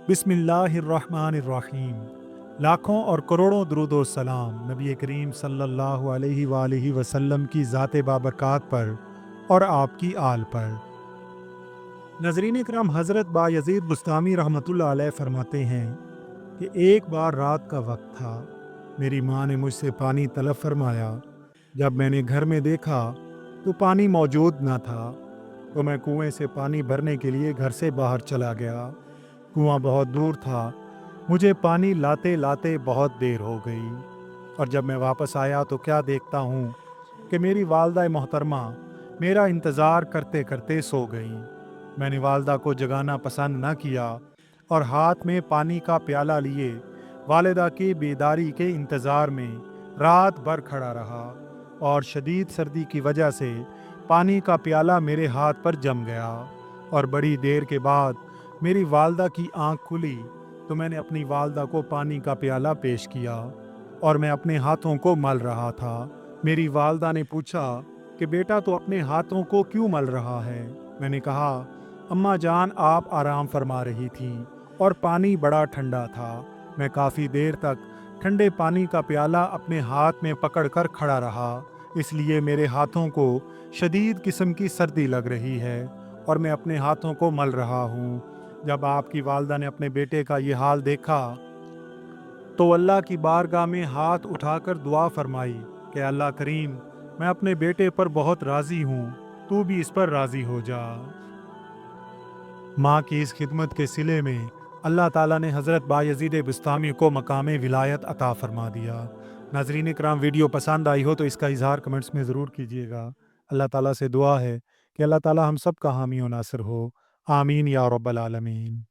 बिस्मिल्लाहिर्रहमानिर्रहीम। लाखों और करोड़ों दुरूद और सलाम नबी करीम सल्लल्लाहु अलैहि वालैहि वसल्लम की ज़ात बाबरकात पर और आपकी आल पर। नजरीन इकराम, हज़रत बायज़ीद बुस्तामी रहमतुल्लाह अलैह फरमाते हैं कि एक बार रात का वक्त था। मेरी माँ ने मुझसे पानी तलब फरमाया। जब मैंने घर में देखा तो पानी मौजूद न था, तो मैं कुएं से पानी भरने के लिए घर से बाहर चला गया। कुआं बहुत दूर था। मुझे पानी लाते लाते बहुत देर हो गई, और जब मैं वापस आया तो क्या देखता हूँ कि मेरी वालदा मोहतरमा मेरा इंतज़ार करते करते सो गईं। मैंने वालदा को जगाना पसंद न किया और हाथ में पानी का प्याला लिए वालिदा की बेदारी के इंतज़ार में रात भर खड़ा रहा, और शदीद सर्दी की वजह से पानी का प्याला मेरे हाथ पर जम गया। और बड़ी देर के बाद मेरी वालदा की आंख खुली तो मैंने अपनी वालदा को पानी का प्याला पेश किया, और मैं अपने हाथों को मल रहा था। मेरी वालदा ने पूछा कि बेटा, तो अपने हाथों को क्यों मल रहा है? मैंने कहा, अम्मा जान, आप आराम फरमा रही थी और पानी बड़ा ठंडा था। मैं काफ़ी देर तक ठंडे पानी का प्याला अपने हाथ में पकड़कर खड़ा रहा, इसलिए मेरे हाथों को शदीद किस्म की सर्दी लग रही है और मैं अपने हाथों को मल रहा हूँ। जब आपकी वालदा ने अपने बेटे का ये हाल देखा तो अल्लाह की बारगाह में हाथ उठाकर दुआ फरमाई कि अल्लाह करीम, मैं अपने बेटे पर बहुत राज़ी हूँ, तू भी इस पर राज़ी हो जा। माँ की इस खिदमत के सिले में अल्लाह ताला ने हज़रत बायज़ीद बुस्तामी को मकाम विलायत अता फ़रमा दिया। नाज़रीन इकराम, वीडियो पसंद आई हो तो इसका इज़हार कमेंट्स में ज़रूर कीजिएगा। अल्लाह ताला से दुआ है कि अल्लाह ताला हम सब का हामी और नासिर हो। आमीन या रब्बल आलमीन।